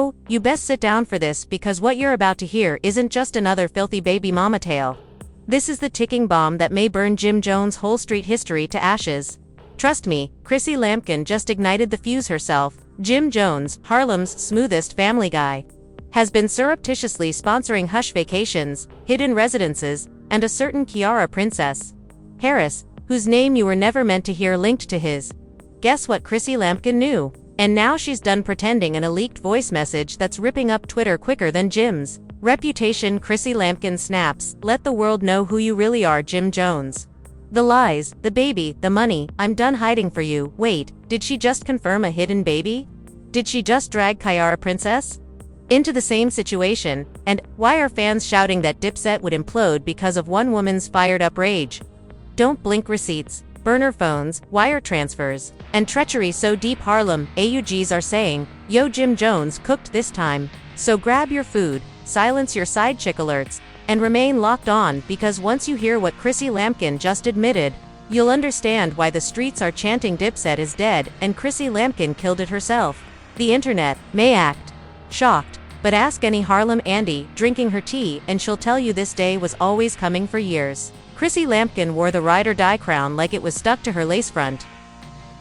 Oh, you best sit down for this because what you're about to hear isn't just another filthy baby mama tale. This is the ticking bomb that may burn Jim Jones' whole street history to ashes. Trust me, Chrissy Lampkin just ignited the fuse herself. Jim Jones, Harlem's smoothest family guy, has been surreptitiously sponsoring hush vacations, hidden residences, and a certain Ciara princess, Harris, whose name you were never meant to hear linked to his. Guess what Chrissy Lampkin knew? And now she's done pretending in a leaked voice message that's ripping up Twitter quicker than Jim's reputation. Chrissy Lampkin snaps, "Let the world know who you really are, Jim Jones. The lies, the baby, the money, I'm done hiding for you." Wait, did she just confirm a hidden baby? Did she just drag Ciara princess into the same situation? And why are fans shouting that Dipset would implode because of one woman's fired-up rage? Don't blink receipts, burner phones, wire transfers, and treachery so deep Harlem AUGs are saying, "Yo, Jim Jones cooked this time." So grab your food, silence your side chick alerts, and remain locked on because once you hear what Chrissy Lampkin just admitted, you'll understand why the streets are chanting Dipset is dead and Chrissy Lampkin killed it herself. The internet may act shocked, but ask any Harlem Andy drinking her tea and she'll tell you this day was always coming for years. Chrissy Lampkin wore the ride or die crown like it was stuck to her lace front,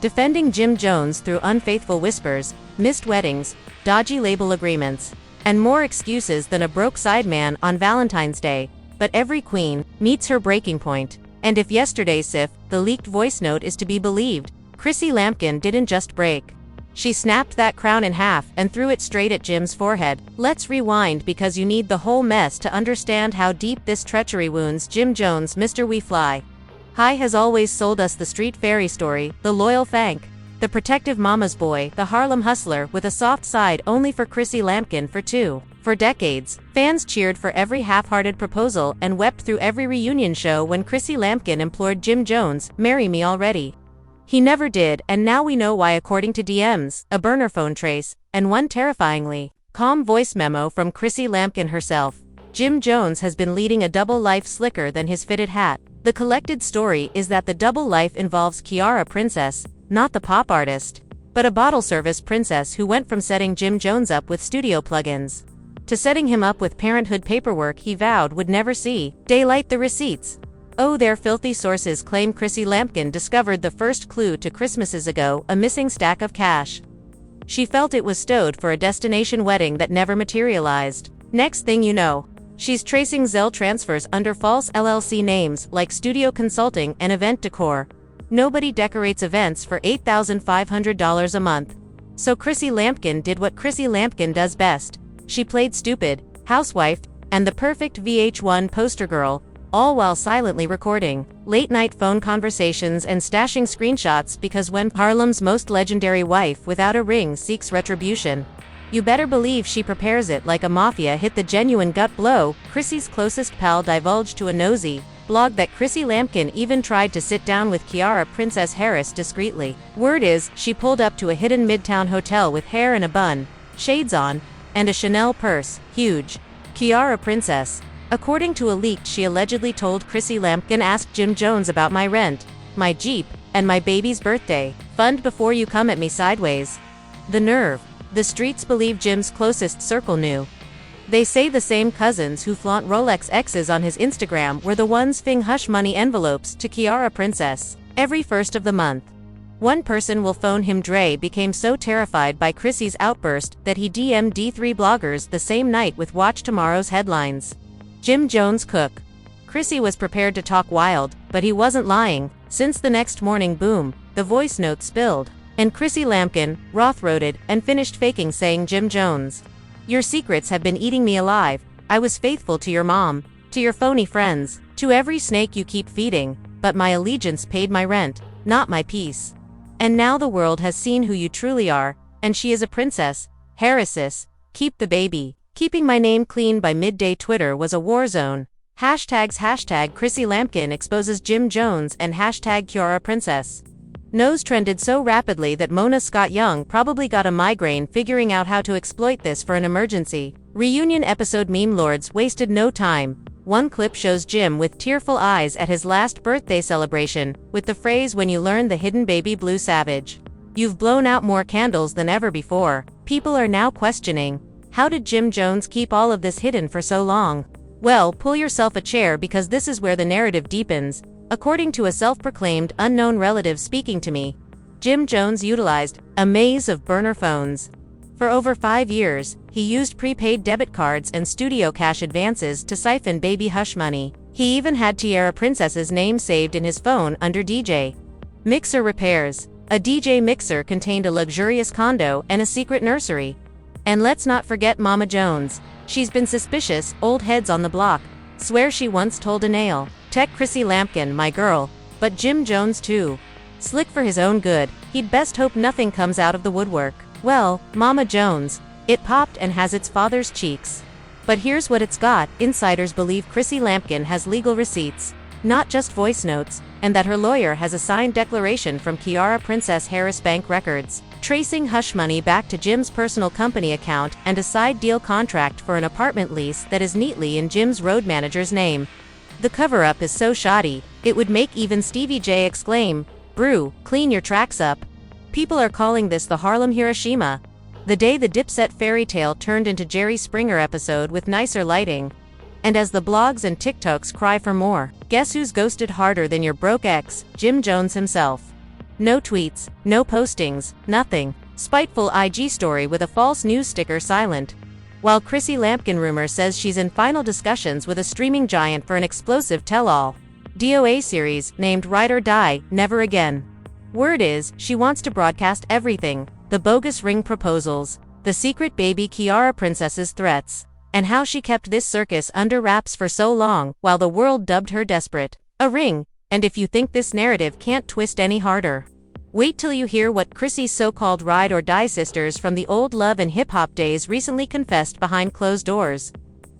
defending Jim Jones through unfaithful whispers, missed weddings, dodgy label agreements, and more excuses than a broke sideman on Valentine's Day. But every queen meets her breaking point. And if yesterday's SIF, the leaked voice note, is to be believed, Chrissy Lampkin didn't just break. She snapped that crown in half and threw it straight at Jim's forehead. Let's rewind because you need the whole mess to understand how deep this treachery wounds Jim Jones. Mr. We Fly High has always sold us the street fairy story, the loyal Fank, the protective mama's boy, the Harlem hustler with a soft side only for Chrissy Lampkin For decades, fans cheered for every half-hearted proposal and wept through every reunion show when Chrissy Lampkin implored Jim Jones, "Marry me already." He never did, and now we know why. According to DMs, a burner phone trace, and one terrifyingly calm voice memo from Chrissy Lampkin herself, Jim Jones has been leading a double life slicker than his fitted hat. The collected story is that the double life involves Ciara princess, not the pop artist, but a bottle service princess who went from setting Jim Jones up with studio plugins to setting him up with parenthood paperwork he vowed would never see daylight. The receipts, oh, their filthy sources claim Chrissy Lampkin discovered the first clue to Christmases ago, a missing stack of cash. She felt it was stowed for a destination wedding that never materialized. Next thing you know, she's tracing Zelle transfers under false LLC names like Studio Consulting and Event Decor. Nobody decorates events for $8,500 a month. So Chrissy Lampkin did what Chrissy Lampkin does best. She played stupid housewife and the perfect VH1 poster girl, all while silently recording late-night phone conversations and stashing screenshots because when Harlem's most legendary wife without a ring seeks retribution, you better believe she prepares it like a mafia hit. The genuine gut blow, Chrissy's closest pal divulged to a nosy blog that Chrissy Lampkin even tried to sit down with Ciara princess Harris discreetly. Word is, she pulled up to a hidden midtown hotel with hair in a bun, shades on, and a Chanel purse, huge. Ciara princess, according to a leak, she allegedly told Chrissy Lampkin, "Ask Jim Jones about my rent, my Jeep, and my baby's birthday fund before you come at me sideways." The nerve. The streets believe Jim's closest circle knew. They say the same cousins who flaunt Rolex X's on his Instagram were the ones fing hush money envelopes to Ciara princess every first of the month. One person will phone him. Dre became so terrified by Chrissy's outburst that he DM'd D3 bloggers the same night with "Watch tomorrow's headlines. Jim Jones cook." Chrissy was prepared to talk wild, but he wasn't lying, since the next morning, boom, the voice note spilled. And Chrissy Lampkin wrath-roaded and finished faking saying, "Jim Jones, your secrets have been eating me alive. I was faithful to your mom, to your phony friends, to every snake you keep feeding, but my allegiance paid my rent, not my peace. And now the world has seen who you truly are, and she is a princess. Harrisis, keep the baby." Keeping my name clean by midday. Twitter was a war zone. Hashtags hashtag Chrissy Lampkin exposes Jim Jones and hashtag Ciara princess. Nose trended so rapidly that Mona Scott Young probably got a migraine figuring out how to exploit this for an emergency reunion episode. Meme lords wasted no time. One clip shows Jim with tearful eyes at his last birthday celebration, with the phrase, "When you learn the hidden baby blue savage, you've blown out more candles than ever before." People are now questioning, How did Jim Jones keep all of this hidden for so long? Well, pull yourself a chair because this is where the narrative deepens. According to a self-proclaimed unknown relative speaking to me, Jim Jones utilized a maze of burner phones. For over 5 years, he used prepaid debit cards and studio cash advances to siphon baby hush money. He even had Ciara Princess's name saved in his phone under DJ Mixer repairs. A DJ Mixer contained a luxurious condo and a secret nursery. And let's not forget Mama Jones. She's been suspicious, old heads on the block swear she once told a nail tech Chrissy Lampkin, my girl, but Jim Jones too. Slick for his own good, he'd best hope nothing comes out of the woodwork. Well, Mama Jones, it popped and has its father's cheeks. But here's what it's got. Insiders believe Chrissy Lampkin has legal receipts, not just voice notes, and that her lawyer has a signed declaration from Ciara Princess Harris Bank records, tracing hush money back to Jim's personal company account and a side deal contract for an apartment lease that is neatly in Jim's road manager's name. The cover-up is so shoddy, it would make even Stevie J exclaim, "Brew, clean your tracks up." People are calling this the Harlem Hiroshima. The day the Dipset fairy tale turned into Jerry Springer episode with nicer lighting. And as the blogs and TikToks cry for more, guess who's ghosted harder than your broke ex, Jim Jones himself. No tweets, no postings, nothing. Spiteful IG story with a false news sticker silent. While Chrissy Lampkin rumor says she's in final discussions with a streaming giant for an explosive tell-all DOA series named Ride or Die, Never Again. Word is, she wants to broadcast everything. The bogus ring proposals, the secret baby Ciara Princess's threats, and how she kept this circus under wraps for so long while the world dubbed her desperate. A ring. And if you think this narrative can't twist any harder, wait till you hear what Chrissy's so-called ride or die sisters from the old love and hip-hop days recently confessed behind closed doors.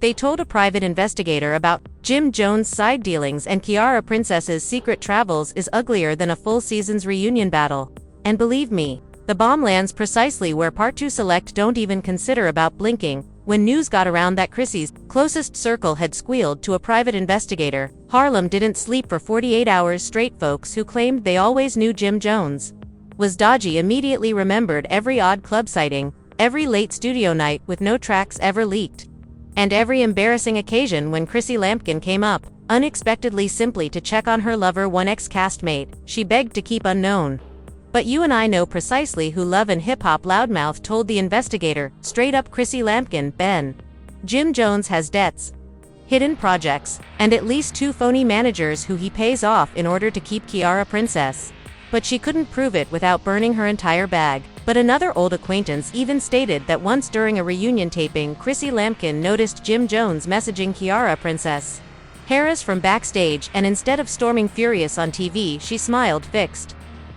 They told a private investigator about Jim Jones' side dealings and Ciara Princess's secret travels is uglier than a full season's reunion battle. And believe me, the bomb lands precisely where Part 2 Select don't even consider about blinking. When news got around that Chrissy's closest circle had squealed to a private investigator, Harlem didn't sleep for 48 hours straight. Folks who claimed they always knew Jim Jones was dodgy immediately remembered every odd club sighting, every late studio night with no tracks ever leaked, and every embarrassing occasion when Chrissy Lampkin came up, unexpectedly simply to check on her lover, one ex-castmate, she begged to keep unknown. But you and I know precisely who Love and Hip Hop loudmouth told the investigator, straight up Chrissy Lampkin, Ben. Jim Jones has debts, hidden projects, and at least 2 phony managers who he pays off in order to keep Ciara Princess. But she couldn't prove it without burning her entire bag. But another old acquaintance even stated that once during a reunion taping, Chrissy Lampkin noticed Jim Jones messaging Ciara Princess Harris from backstage, and instead of storming furious on TV, she smiled fixed.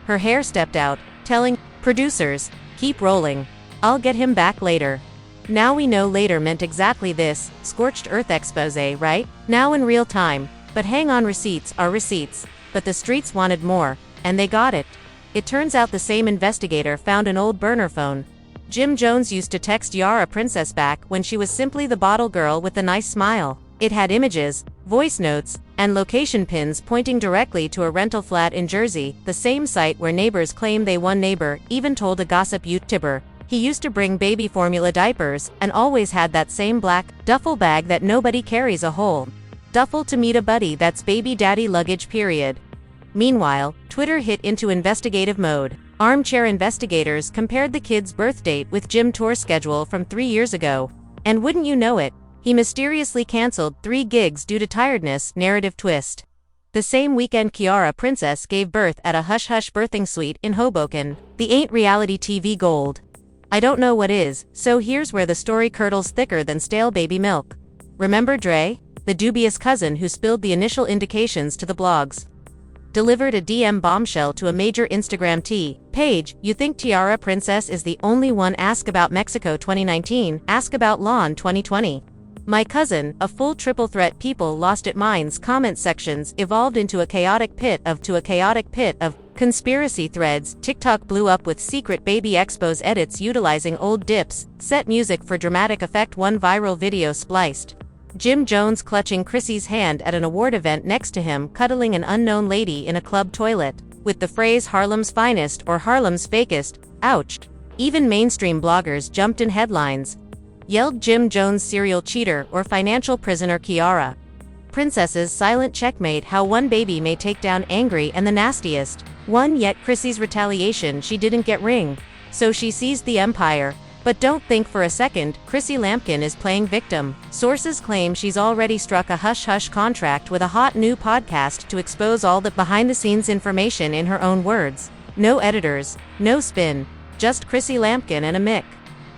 Her hair stepped out, telling producers, "Keep rolling. I'll get him back later." Now we know later meant exactly this, scorched earth expose, right? Now in real time. But hang on, receipts are receipts. But the streets wanted more, and they got it. It turns out the same investigator found an old burner phone. Jim Jones used to text Ciara Princess back when she was simply the bottle girl with a nice smile. It had images, voice notes, and location pins pointing directly to a rental flat in Jersey, the same site where neighbors claim they one neighbor even told a gossip YouTuber he used to bring baby formula diapers and always had that same black duffel bag that nobody carries, a whole duffel to meet a buddy. That's baby daddy luggage, period. Meanwhile, Twitter hit into investigative mode. Armchair investigators compared the kid's birth date with Jim tour schedule from 3 years ago. And wouldn't you know it, he mysteriously canceled 3 gigs due to tiredness. Narrative twist. The same weekend Ciara Princess gave birth at a hush-hush birthing suite in Hoboken. The ain't reality TV gold. I don't know what is, so here's where the story curdles thicker than stale baby milk. Remember Dre? The dubious cousin who spilled the initial indications to the blogs. Delivered a DM bombshell to a major Instagram page. You think Ciara Princess is the only one? Ask about Mexico 2019, ask about Lawn 2020. My cousin, a full triple threat. People lost it. Mine's comment sections evolved into a chaotic pit of conspiracy threads. TikTok blew up with secret baby expose edits utilizing old dips, set music for dramatic effect. One viral video spliced Jim Jones clutching Chrissy's hand at an award event next to him cuddling an unknown lady in a club toilet, with the phrase Harlem's finest or Harlem's fakest. Ouch. Even mainstream bloggers jumped in headlines. yelled Jim Jones' serial cheater or financial prisoner Ciara. Princess's silent checkmate: how one baby may take down angry and the nastiest one yet. Chrissy's retaliation: she didn't get ring, so she seized the empire. But don't think for a second Chrissy Lampkin is playing victim. Sources claim she's already struck a hush-hush contract with a hot new podcast to expose all the behind-the-scenes information in her own words. No editors, no spin, just Chrissy Lampkin and a mic.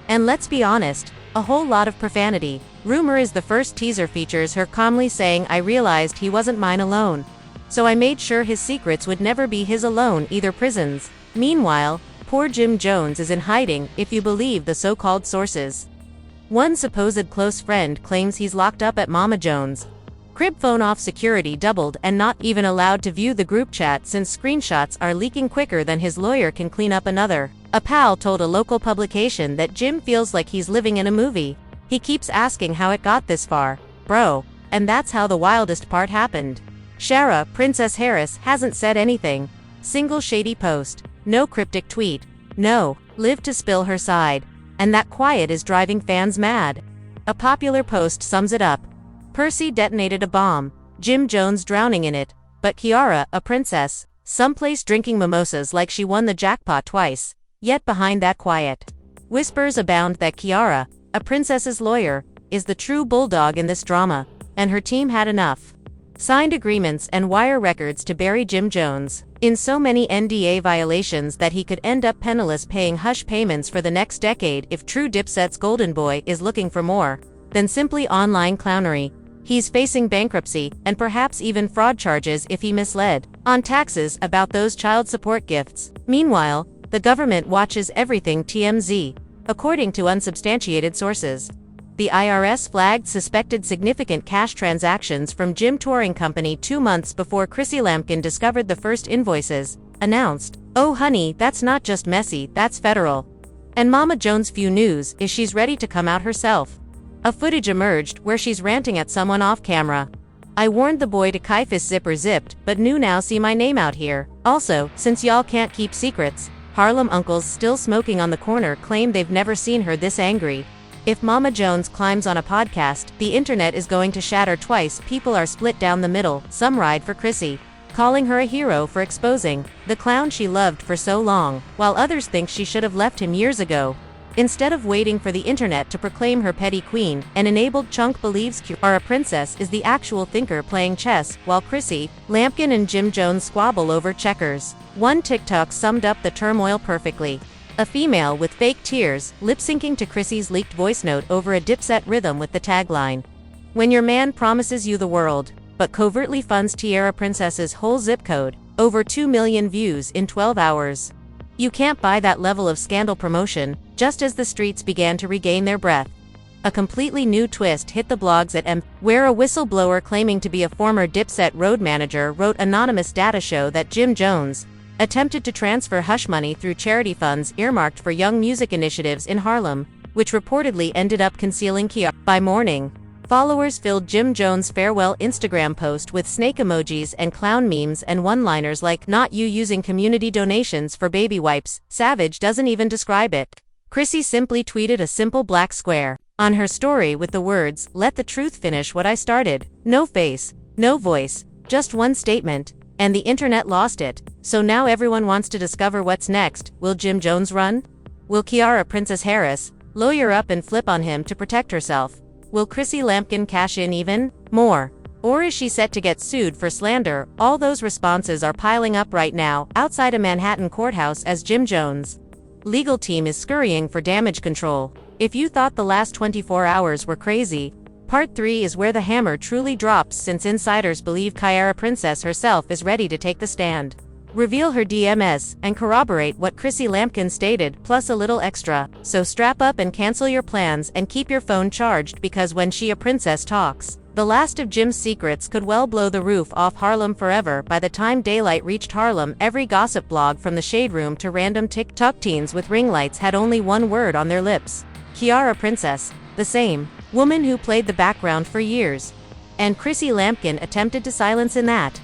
And let's be honest, a whole lot of profanity. Rumor is the first teaser features her calmly saying, "I realized he wasn't mine alone. So I made sure his secrets would never be his alone either." Prisons. Meanwhile, poor Jim Jones is in hiding, if you believe the so-called sources. One supposed close friend claims he's locked up at Mama Jones' crib. Phone off security doubled and not even allowed to view the group chat since screenshots are leaking quicker than his lawyer can clean up another. A pal told a local publication that Jim feels like he's living in a movie. He keeps asking how it got this far, bro, and that's how the wildest part happened. Ciara, Princess Harris, hasn't said anything. Single shady post. No cryptic tweet. No, live to spill her side. And that quiet is driving fans mad. A popular post sums it up. Percy detonated a bomb, Jim Jones drowning in it, but Ciara, a princess, someplace drinking mimosas like she won the jackpot twice. Yet behind that quiet, whispers abound that Ciara, a princess's lawyer, is the true bulldog in this drama, and her team had enough signed agreements and wire records to bury Jim Jones in so many NDA violations that he could end up penniless, paying hush payments for the next decade. If true Dipset's golden boy is looking for more than simply online clownery, he's facing bankruptcy and perhaps even fraud charges if he misled on taxes about those child support gifts. Meanwhile, the government watches everything. TMZ. According to unsubstantiated sources, the IRS flagged suspected significant cash transactions from Jim Touring Company 2 months before Chrissy Lampkin discovered the first invoices, announced, "Oh honey, that's not just messy, that's federal." And Mama Jones' few news is she's ready to come out herself. A footage emerged where she's ranting at someone off camera. "I warned the boy to Kaifis zipper zipped, but new now see my name out here. Also, since y'all can't keep secrets." Harlem uncles still smoking on the corner claim they've never seen her this angry. If Mama Jones climbs on a podcast, the internet is going to shatter twice. People are split down the middle. Some ride for Chrissy, calling her a hero for exposing the clown she loved for so long, while others think she should have left him years ago. Instead of waiting for the internet to proclaim her petty queen, an enabled chunk believes Ciara, a princess, is the actual thinker playing chess, while Chrissy Lampkin and Jim Jones squabble over checkers. One TikTok summed up the turmoil perfectly. A female with fake tears, lip-syncing to Chrissy's leaked voice note over a Dipset rhythm with the tagline, "When your man promises you the world, but covertly funds Ciara Princess's whole zip code." Over 2 million views in 12 hours. You can't buy that level of scandal promotion. Just as the streets began to regain their breath, a completely new twist hit the blogs at where a whistleblower claiming to be a former Dipset road manager wrote anonymous data show that Jim Jones attempted to transfer hush money through charity funds earmarked for young music initiatives in Harlem, which reportedly ended up concealing Ciara. By morning, followers filled Jim Jones' farewell Instagram post with snake emojis and clown memes and one-liners like, "Not you using community donations for baby wipes." Savage doesn't even describe it. Chrissy simply tweeted a simple black square on her story with the words, "Let the truth finish what I started." No face, no voice, just one statement, and the internet lost it. So now everyone wants to discover what's next. Will Jim Jones run? Will Ciara, Princess Harris, lawyer up and flip on him to protect herself? Will Chrissy Lampkin cash in even more? Or is she set to get sued for slander? All those responses are piling up right now outside a Manhattan courthouse as Jim Jones' legal team is scurrying for damage control. If you thought the last 24 hours were crazy, Part 3 is where the hammer truly drops, since insiders believe Ciara Princess herself is ready to take the stand, reveal her DMS, and corroborate what Chrissy Lampkin stated, plus a little extra. So strap up and cancel your plans and keep your phone charged, because when Ciara Princess talks, the last of Jim's secrets could well blow the roof off Harlem forever. By the time daylight reached Harlem, every gossip blog from the Shade Room to random TikTok teens with ring lights had only one word on their lips: Ciara Princess. The same woman who played the background for years. And Chrissy Lampkin attempted to silence in that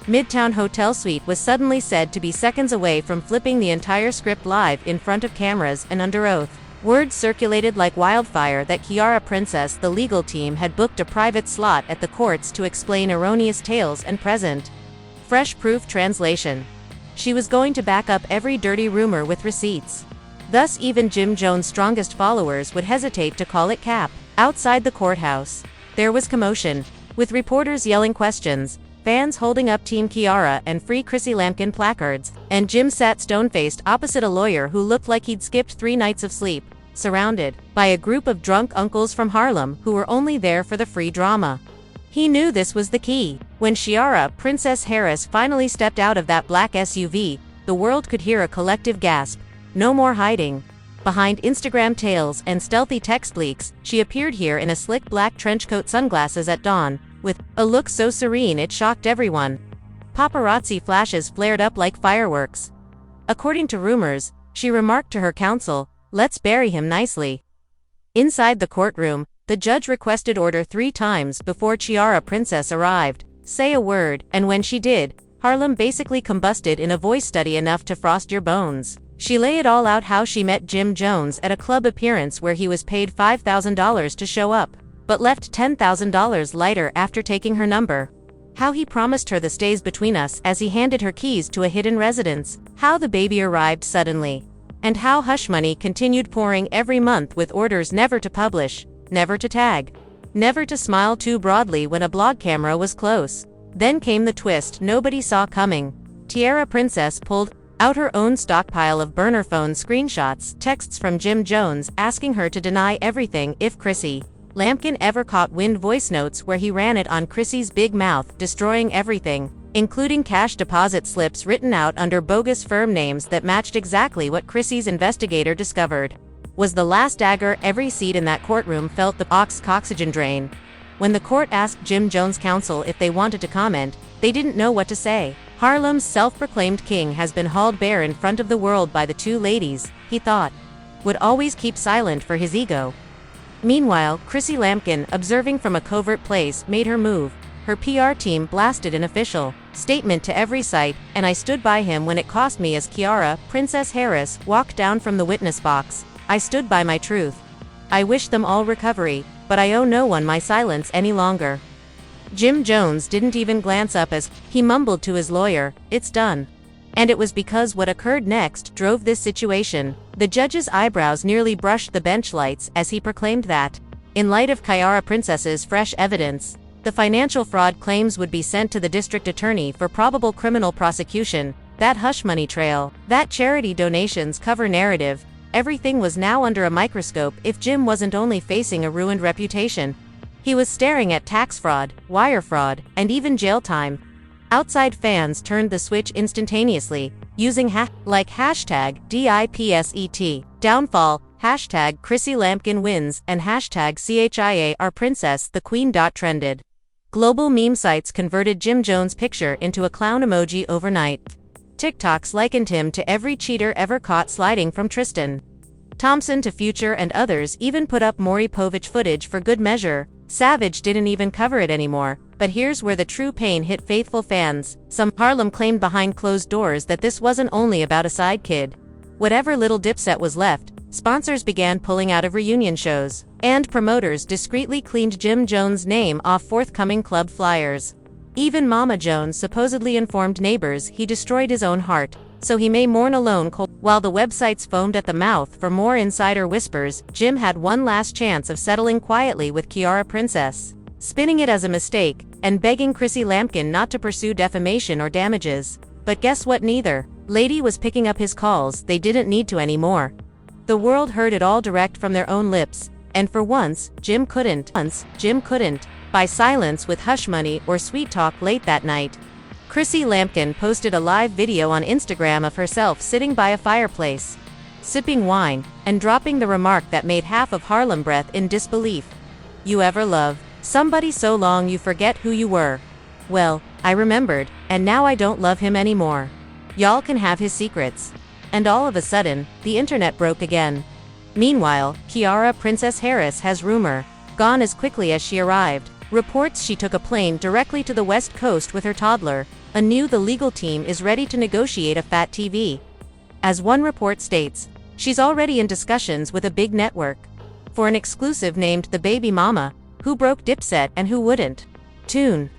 Midtown hotel suite was suddenly said to be seconds away from flipping the entire script live in front of cameras and under oath. Word circulated like wildfire that Ciara Princess, the legal team, had booked a private slot at the courts to explain erroneous tales and present fresh proof translation. She was going to back up every dirty rumor with receipts. Thus even Jim Jones' strongest followers would hesitate to call it cap. Outside the courthouse, there was commotion, with reporters yelling questions, fans holding up Team Ciara and Free Chrissy Lampkin placards, and Jim sat stone-faced opposite a lawyer who looked like he'd skipped 3 nights of sleep, surrounded by a group of drunk uncles from Harlem who were only there for the free drama. He knew this was the key. When Ciara Princess Harris finally stepped out of that black SUV, the world could hear a collective gasp. No more hiding behind Instagram tales and stealthy text leaks. She appeared here in a slick black trenchcoat, sunglasses at dawn, with a look so serene it shocked everyone. Paparazzi flashes flared up like fireworks. According to rumors, she remarked to her counsel, "Let's bury him nicely." Inside the courtroom, the judge requested order 3 times before Ciara Princess arrived. Say a word, and when she did, Harlem basically combusted in a voice study enough to frost your bones. She lay it all out: how she met Jim Jones at a club appearance where he was paid $5,000 to show up, but left $10,000 lighter after taking her number. How he promised her the stays between us as he handed her keys to a hidden residence. How the baby arrived suddenly. And how hush money continued pouring every month with orders never to publish, never to tag, never to smile too broadly when a blog camera was close. Then came the twist nobody saw coming. Ciara Princess pulled out her own stockpile of burner phone screenshots, texts from Jim Jones asking her to deny everything if Chrissy Lampkin ever caught wind, voice notes where he ran it on Chrissy's big mouth, destroying everything, including cash deposit slips written out under bogus firm names that matched exactly what Chrissy's investigator discovered was the last dagger. Every seat in that courtroom felt the oxygen drain. When the court asked Jim Jones' counsel if they wanted to comment, they didn't know what to say. Harlem's self-proclaimed king has been hauled bare in front of the world by the 2 ladies he thought would always keep silent for his ego. Meanwhile, Chrissy Lampkin, observing from a covert place, made her move. Her PR team blasted an official statement to every site, "And I stood by him when it cost me." As Ciara Princess Harris walked down from the witness box, "I stood by my truth. I wish them all recovery, but I owe no one my silence any longer." Jim Jones didn't even glance up as he mumbled to his lawyer, "It's done." And it was because what occurred next drove this situation. The judge's eyebrows nearly brushed the bench lights as he proclaimed that, in light of Ciara Princess's fresh evidence, the financial fraud claims would be sent to the district attorney for probable criminal prosecution. That hush money trail, that charity donations cover narrative, everything was now under a microscope. If Jim wasn't only facing a ruined reputation, he was staring at tax fraud, wire fraud, and even jail time. Outside fans turned the switch instantaneously, using hashtag DIPSET, downfall, hashtag Chrissy Lampkin wins, and hashtag CHIAR Princess the Queen. Trended. Global meme sites converted Jim Jones' picture into a clown emoji overnight. TikToks likened him to every cheater ever caught sliding from Tristan Thompson to Future, and others even put up Maury Povich footage for good measure. Savage didn't even cover it anymore. But here's where the true pain hit faithful fans. Some Harlem claimed behind closed doors that this wasn't only about a side kid. Whatever little Dipset was left, sponsors began pulling out of reunion shows, and promoters discreetly cleaned Jim Jones' name off forthcoming club flyers. Even Mama Jones supposedly informed neighbors he destroyed his own heart, so he may mourn alone. While the websites foamed at the mouth for more insider whispers, Jim had one last chance of settling quietly with Ciara Princess, spinning it as a mistake, and begging Chrissy Lampkin not to pursue defamation or damages. But guess what? Neither lady was picking up his calls. They didn't need to anymore. The world heard it all direct from their own lips, and for once, Jim couldn't buy silence with hush money or sweet talk. Late that night, Chrissy Lampkin posted a live video on Instagram of herself sitting by a fireplace, sipping wine, and dropping the remark that made half of Harlem breath in disbelief. "You ever love somebody so long you forget who you were? Well, I remembered, and now I don't love him anymore. Y'all can have his secrets." And all of a sudden, the internet broke again. Meanwhile, Ciara Princess Harris has rumor gone as quickly as she arrived. Reports she took a plane directly to the West Coast with her toddler. The legal team is ready to negotiate a fat TV. As one report states, She's already in discussions with a big network for an exclusive named The Baby Mama, Who Broke Dipset and Who Wouldn't. Tune.